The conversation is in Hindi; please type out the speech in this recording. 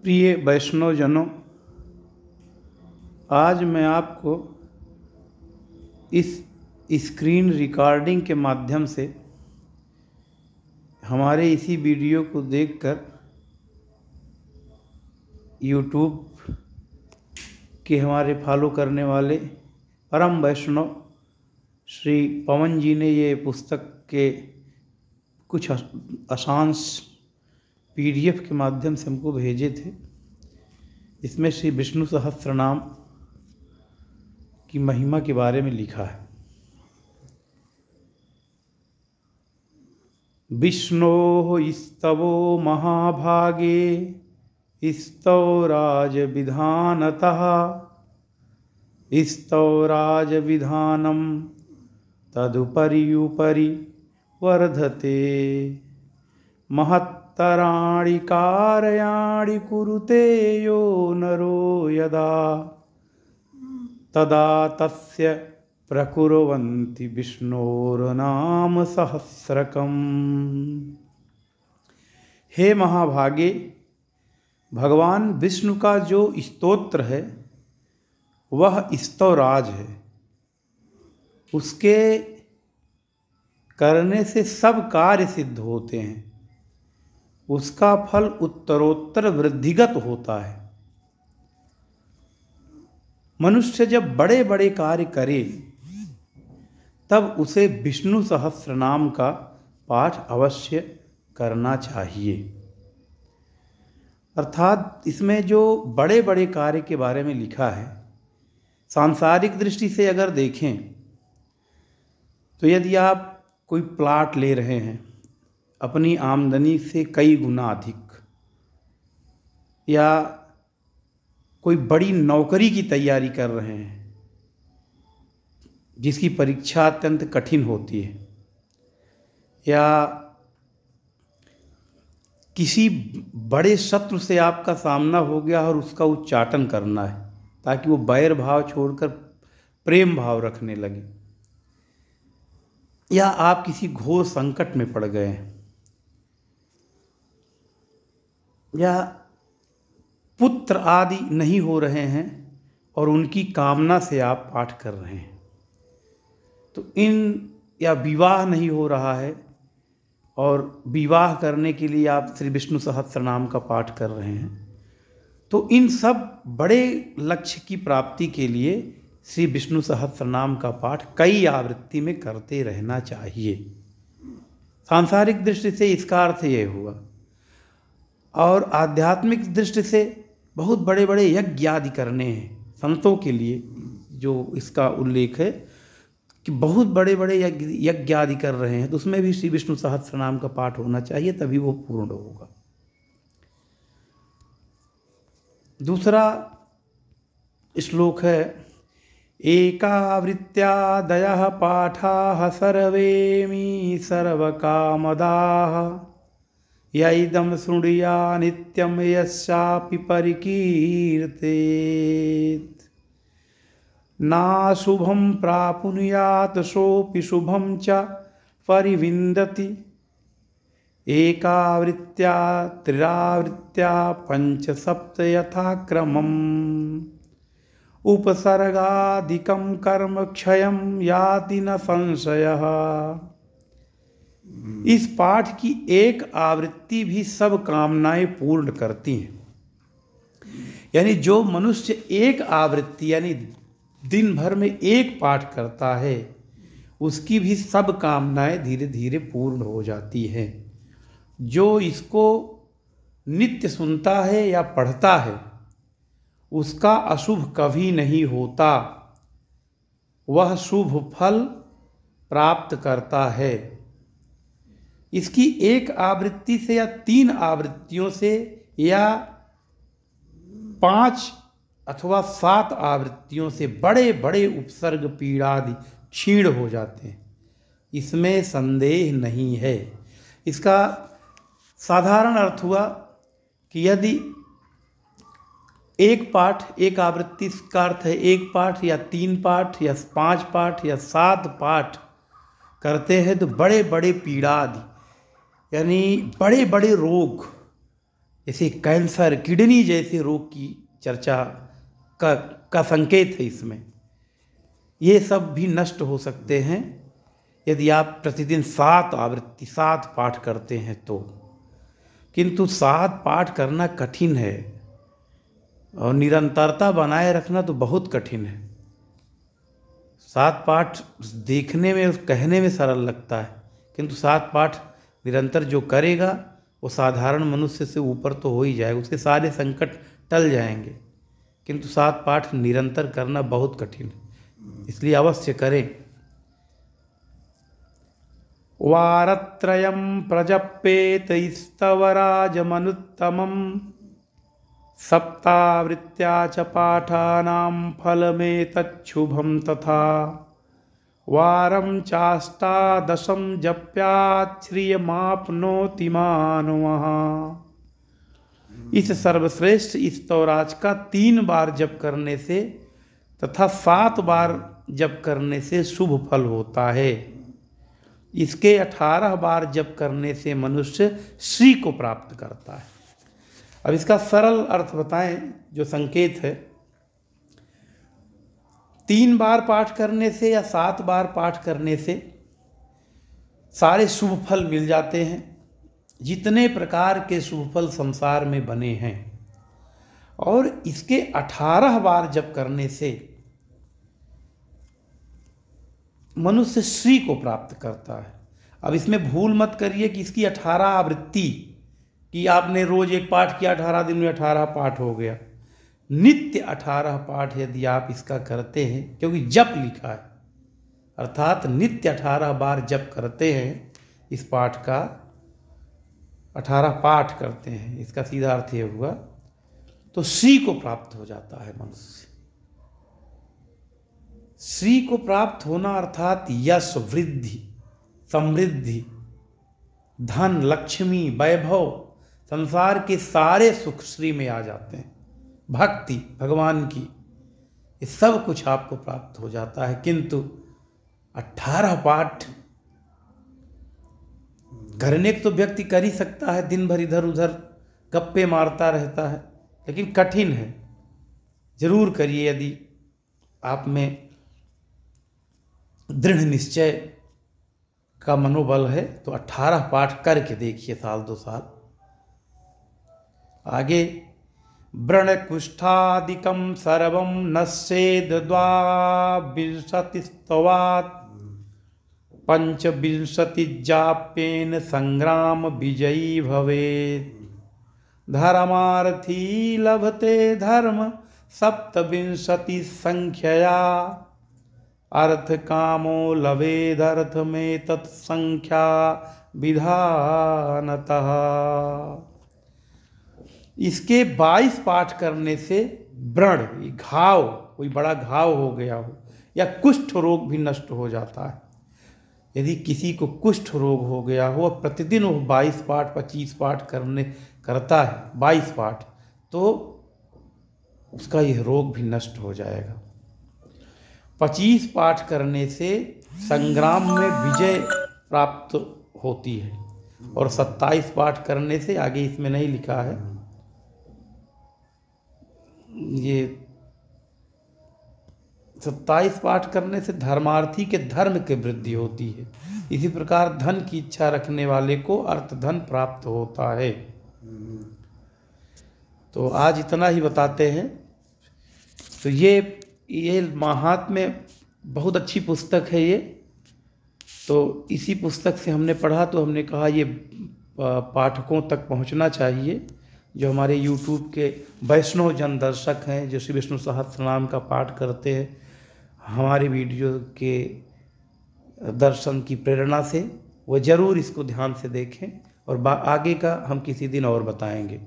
प्रिय वैष्णव जनों, आज मैं आपको इस स्क्रीन रिकॉर्डिंग के माध्यम से हमारे इसी वीडियो को देखकर यूट्यूब के हमारे फॉलो करने वाले परम वैष्णव श्री पवन जी ने ये पुस्तक के कुछ अशांश PDF के माध्यम से हमको भेजे थे। इसमें श्री विष्णु सहस्त्रनाम की महिमा के बारे में लिखा है। विष्णोः स्तवो महाभागे स्तवराज विधानतः स्तवराज विधानम तदुपरि वर्धते महत्तराणि कार्याणि कुरुते यो नरो यदा तदा तस्य प्रकुर्वन्ति विष्णोर्नाम सहस्रकम्। हे महाभागे, भगवान विष्णु का जो स्तोत्र है वह स्तवराज है। उसके करने से सब कार्य सिद्ध होते हैं। उसका फल उत्तरोत्तर वृद्धिगत होता है। मनुष्य जब बड़े बड़े कार्य करे तब उसे विष्णु सहस्त्रनाम का पाठ अवश्य करना चाहिए। अर्थात इसमें जो बड़े बड़े कार्य के बारे में लिखा है, सांसारिक दृष्टि से अगर देखें तो यदि आप कोई प्लाट ले रहे हैं अपनी आमदनी से कई गुना अधिक, या कोई बड़ी नौकरी की तैयारी कर रहे हैं जिसकी परीक्षा अत्यंत कठिन होती है, या किसी बड़े शत्रु से आपका सामना हो गया और उसका उच्चाटन करना है ताकि वो बैर भाव छोड़कर प्रेम भाव रखने लगे, या आप किसी घोर संकट में पड़ गए हैं, या पुत्र आदि नहीं हो रहे हैं और उनकी कामना से आप पाठ कर रहे हैं, तो या विवाह नहीं हो रहा है और विवाह करने के लिए आप श्री विष्णु सहस्त्रनाम का पाठ कर रहे हैं, तो इन सब बड़े लक्ष्य की प्राप्ति के लिए श्री विष्णु सहस्त्रनाम का पाठ कई आवृत्ति में करते रहना चाहिए। सांसारिक दृष्टि से इसका अर्थ ये हुआ। और आध्यात्मिक दृष्टि से बहुत बड़े बड़े यज्ञ आदि करने हैं संतों के लिए, जो इसका उल्लेख है कि बहुत बड़े बड़े यज्ञ आदि कर रहे हैं, तो उसमें भी श्री विष्णु सहस्त्रनाम का पाठ होना चाहिए, तभी वो पूर्ण होगा। दूसरा श्लोक है, एकावृत्त्यादयः पाठाः सर्वेमि सर्वकामदाः यैदं शृणुया नित्यं यस्यापि परिकीर्तेत् नाशुभं प्राप्नुयात् सोऽपि शुभं च परिविन्दति एकावृत्त्या त्रिरावृत्त्या पंच सप्त यथाक्रमम् उपसर्गादिकं कर्म क्षयं याति न संशयः। इस पाठ की एक आवृत्ति भी सब कामनाएं पूर्ण करती हैं। यानी जो मनुष्य एक आवृत्ति यानी दिन भर में एक पाठ करता है, उसकी भी सब कामनाएं धीरे धीरे पूर्ण हो जाती हैं। जो इसको नित्य सुनता है या पढ़ता है, उसका अशुभ कभी नहीं होता, वह शुभ फल प्राप्त करता है। इसकी एक आवृत्ति से या 3 आवृत्तियों से या 5 अथवा 7 आवृत्तियों से बड़े बड़े उपसर्ग पीड़ादि क्षीण हो जाते हैं, इसमें संदेह नहीं है। इसका साधारण अर्थ हुआ कि यदि एक पाठ, एक आवृत्ति का अर्थ है एक पाठ या 3 पाठ या 5 पाठ या 7 पाठ करते हैं तो बड़े बड़े पीड़ा आदि यानी बड़े बड़े रोग जैसे कैंसर, किडनी जैसे रोग की चर्चा का संकेत है इसमें। ये सब भी नष्ट हो सकते हैं यदि आप प्रतिदिन 7 आवृत्ति 7 पाठ करते हैं तो। किंतु 7 पाठ करना कठिन है और निरंतरता बनाए रखना तो बहुत कठिन है। 7 पाठ देखने में, कहने में सरल लगता है, किंतु 7 पाठ निरंतर जो करेगा वो साधारण मनुष्य से ऊपर तो हो ही जाएगा, उसके सारे संकट टल जाएंगे। किंतु 7 पाठ निरंतर करना बहुत कठिन है, इसलिए अवश्य करें। वारत्रयं प्रजप्येत स्तवराजमनुत्तमं, सप्तावृत्त्या च पाठानां फलमेतच्छुभं तथा। वारं चाष्टादशं जप्यात् श्रियमाप्नोति मानवः। इस सर्वश्रेष्ठ स्तवराज का 3 बार जप करने से तथा 7 बार जप करने से शुभ फल होता है। इसके 18 बार जप करने से मनुष्य श्री को प्राप्त करता है। अब इसका सरल अर्थ बताएं, जो संकेत है। 3 बार पाठ करने से या 7 बार पाठ करने से सारे शुभ फल मिल जाते हैं, जितने प्रकार के शुभ फल संसार में बने हैं। और इसके 18 बार जप करने से मनुष्य श्री को प्राप्त करता है। अब इसमें भूल मत करिए कि इसकी 18 आवृत्ति, कि आपने रोज एक पाठ किया, 18 दिन में 18 पाठ हो गया। नित्य 18 पाठ यदि आप इसका करते हैं, क्योंकि जप लिखा है, अर्थात नित्य 18 बार जप करते हैं, इस पाठ का 18 पाठ करते हैं, इसका सीधा अर्थ ये हुआ, तो श्री को प्राप्त हो जाता है मनुष्य। श्री को प्राप्त होना अर्थात यश, वृद्धि, समृद्धि, धन, लक्ष्मी, वैभव, संसार के सारे सुख श्री में आ जाते हैं। भक्ति भगवान की, ये सब कुछ आपको प्राप्त हो जाता है। किंतु 18 पाठ करने को तो व्यक्ति कर ही सकता है, दिन भर इधर उधर गप्पे मारता रहता है, लेकिन कठिन है। जरूर करिए, यदि आप में दृढ़ निश्चय का मनोबल है तो 18 पाठ करके देखिए, साल 2 साल। आगे, व्रणकुष्ठादिकं सर्वं नश्येद 22 पंचविंशतिजाप्येन संग्राम विजयी भवेत्। धर्मार्थी लभते धर्म 27 संख्यया, अर्थ कामो लभेदर्थ में तत्संख्या विधानतः। इसके 22 पाठ करने से व्रण, घाव, कोई बड़ा घाव हो गया हो या कुष्ठ रोग भी नष्ट हो जाता है। यदि किसी को कुष्ठ रोग हो गया हो, प्रतिदिन वो 22 पाठ 25 पाठ करता है, 22 पाठ, तो उसका यह रोग भी नष्ट हो जाएगा। 25 पाठ करने से संग्राम में विजय प्राप्त होती है, और 27 पाठ करने से, आगे इसमें नहीं लिखा है, ये 27 पाठ करने से धर्मार्थी के धर्म की वृद्धि होती है। इसी प्रकार धन की इच्छा रखने वाले को अर्थ धन प्राप्त होता है। तो आज इतना ही बताते हैं। तो ये महात्म्य बहुत अच्छी पुस्तक है ये। तो इसी पुस्तक से हमने पढ़ा, तो हमने कहा ये पाठकों तक पहुंचना चाहिए, जो हमारे YouTube के वैष्णव जन दर्शक हैं, जो श्री विष्णु सहस्त्रनाम का पाठ करते हैं, हमारे वीडियो के दर्शन की प्रेरणा से वो ज़रूर इसको ध्यान से देखें, और आगे का हम किसी दिन और बताएंगे।